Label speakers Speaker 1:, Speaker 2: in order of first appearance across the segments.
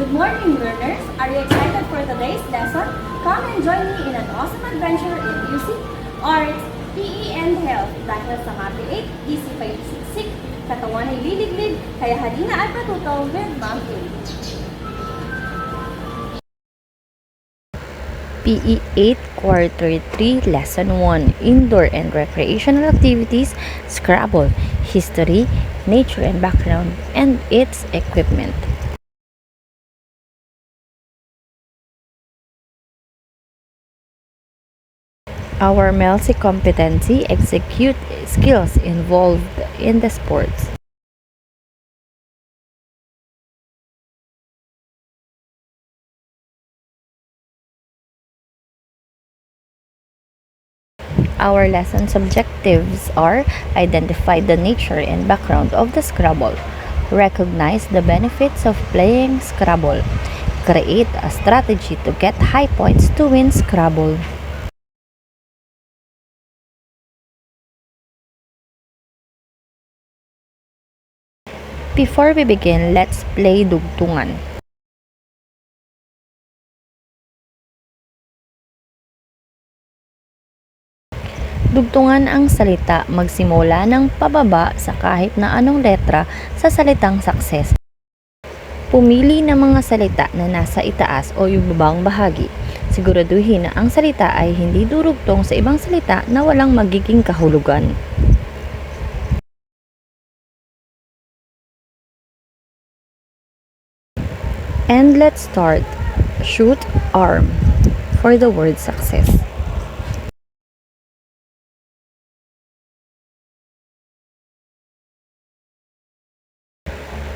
Speaker 1: Good morning, learners! Are you excited for today's lesson? Come and join me in an awesome adventure in music, arts, PE, and health. Dahil sa Mapi 8, easy pa yung siksik, katawan ay liliglig, kaya halina at matuto with Ma'am A.
Speaker 2: PE 8 Quarter 3 Lesson 1 Indoor and Recreational Activities Scrabble History, Nature and Background, and its Equipment. Our multi-competency execute skills involved in the sports. Our lesson's objectives are identify the nature and background of the Scrabble, recognize the benefits of playing Scrabble, create a strategy to get high points to win Scrabble. Before we begin, let's play dugtungan. Dugtungan ang salita magsimula ng pababa sa kahit na anong letra sa salitang success. Pumili ng mga salita na nasa itaas o ibabang bahagi. Siguraduhin na ang salita ay hindi durugtong sa ibang salita na walang magiging kahulugan. And let's start. Shoot arm for the word success.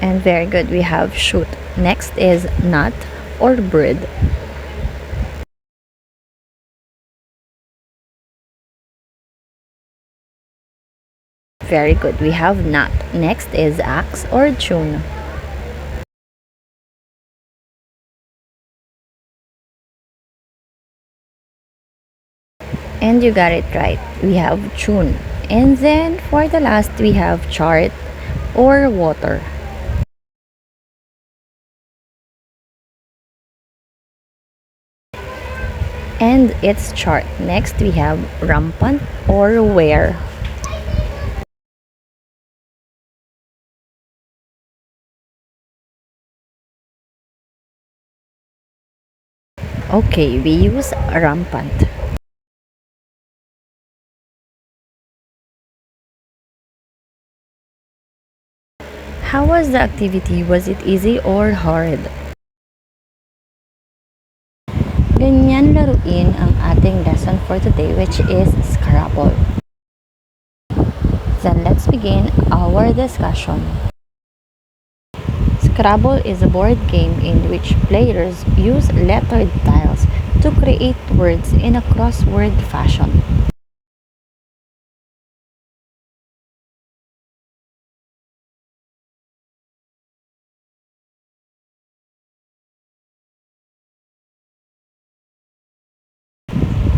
Speaker 2: And very good, we have shoot. Next is nut or bird. Very good, we have nut. Next is axe or tune. And you got it right, we have tune. And then for the last, we have chart or water. And its chart. Next, we have rampant or where. Okay, we use rampant. How was the activity? Was it easy or hard? Ganyan laruin ang ating lesson for today, which is Scrabble. Then let's begin our discussion. Scrabble is a board game in which players use lettered tiles to create words in a crossword fashion.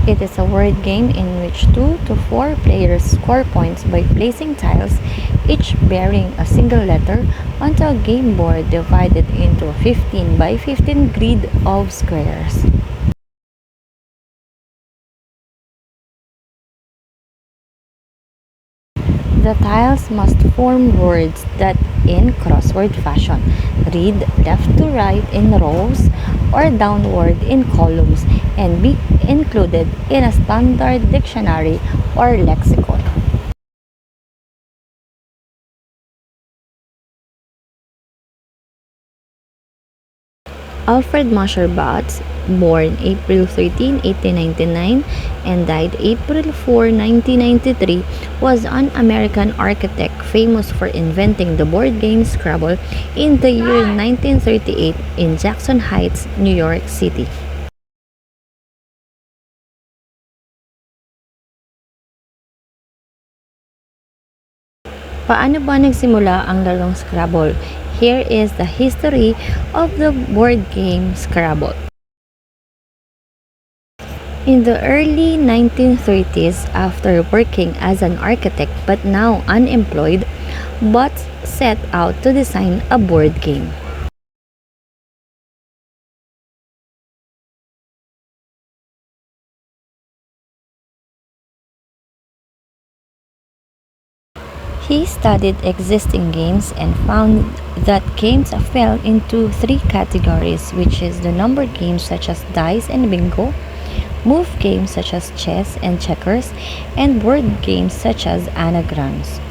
Speaker 2: It is a word game in which 2 to 4 players score points by placing tiles, each bearing a single letter, onto a game board divided into a 15 by 15 grid of squares. The tiles must form words that, in crossword fashion, read left to right in rows or downward in columns and be included in a standard dictionary or lexicon. Alfred Muscherbatz, born April 13, 1899 and died April 4, 1993, was an American architect famous for inventing the board game Scrabble in the year 1938 in Jackson Heights, New York City. Paano ba nagsimula ang larong Scrabble? Here is the history of the board game Scrabble. In the early 1930s, after working as an architect but now unemployed, Butts set out to design a board game. He studied existing games and found that games fell into three categories, which is the number games such as dice and bingo, move games such as chess and checkers, and word games such as anagrams.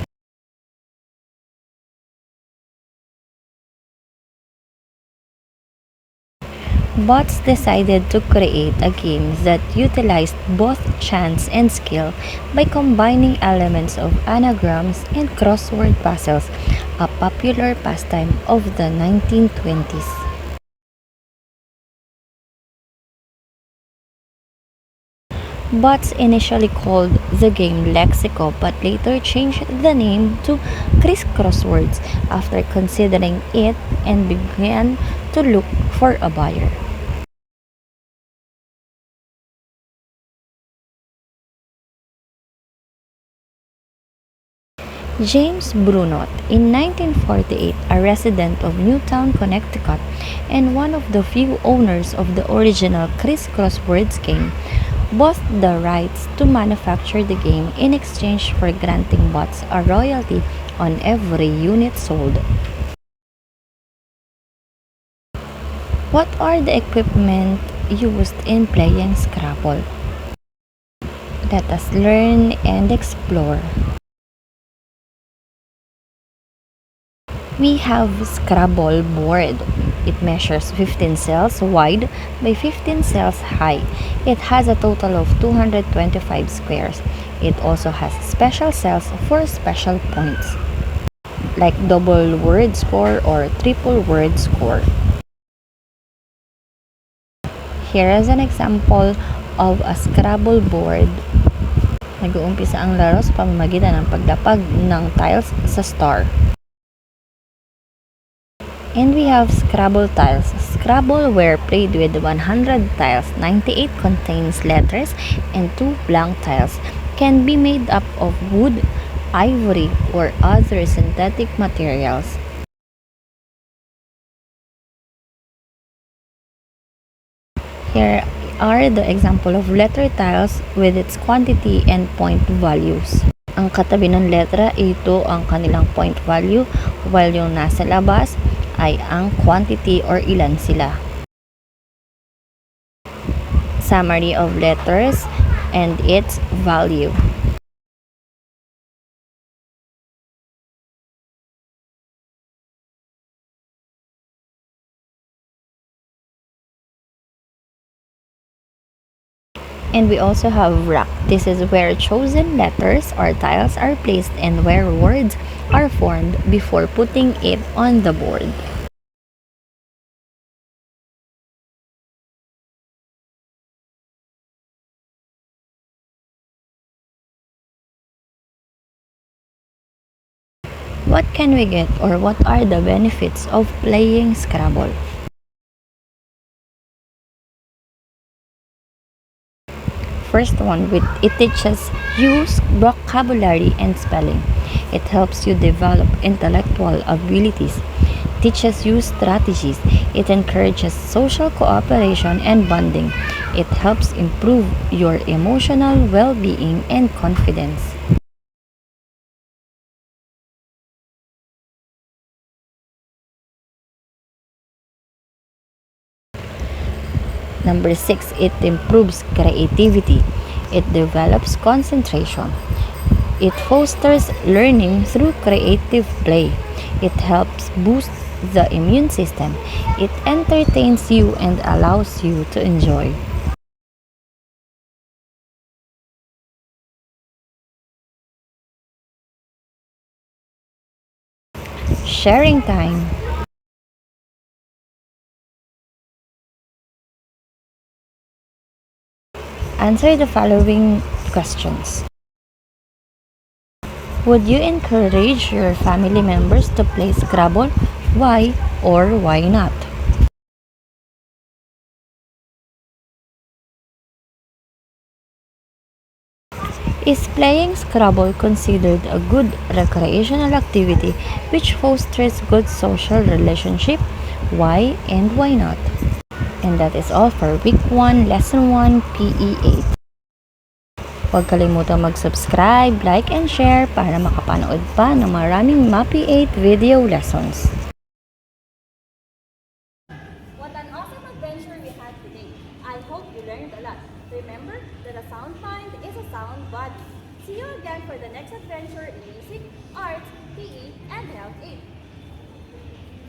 Speaker 2: Bots decided to create a game that utilized both chance and skill by combining elements of anagrams and crossword puzzles, a popular pastime of the 1920s. Bots initially called the game Lexico but later changed the name to Criss Crosswords after considering it and began to look for a buyer. James Brunot, in 1948, a resident of Newtown, Connecticut, and one of the few owners of the original Criss Crosswords game, bought the rights to manufacture the game in exchange for granting bots a royalty on every unit sold. What are the equipment used in playing Scrabble? Let us learn and explore. We have Scrabble board. It measures 15 cells wide by 15 cells high. It has a total of 225 squares. It also has special cells for special points, like double word score or triple word score. Here is an example of a Scrabble board. Nag-uumpisa ang laro sa pamamagitan ng pagdapag ng tiles sa star. And we have Scrabble tiles. Scrabble, where played with 100 tiles, 98 contains letters, and 2 blank tiles, can be made up of wood, ivory, or other synthetic materials. Here are the example of letter tiles with its quantity and point values. Ang katabi ng letra, ito ang kanilang point value, while yung nasa labas ay ang quantity or ilan sila. Summary of letters and its value. And we also have rack. This is where chosen letters or tiles are placed and where words are formed before putting it on the board. What can we get or what are the benefits of playing Scrabble? First one, it teaches you vocabulary and spelling. It helps you develop intellectual abilities, teaches you strategies. It encourages social cooperation and bonding. It helps improve your emotional well-being and confidence. Number 6, it improves creativity. It develops concentration. It fosters learning through creative play. It helps boost the immune system. It entertains you and allows you to enjoy. Sharing time. Answer the following questions. Would you encourage your family members to play Scrabble? Why or why not? Is playing Scrabble considered a good recreational activity which fosters good social relationship? Why and why not? And that is all for week 1, lesson 1, PE 8. Huwag kalimutang mag-subscribe, like, and share para makapanood pa ng maraming MAPI 8 video lessons.
Speaker 1: What an awesome adventure we had today. I hope you learned a lot. Remember that a sound mind is a sound body. See you again for the next adventure in music, arts, PE, and health aid.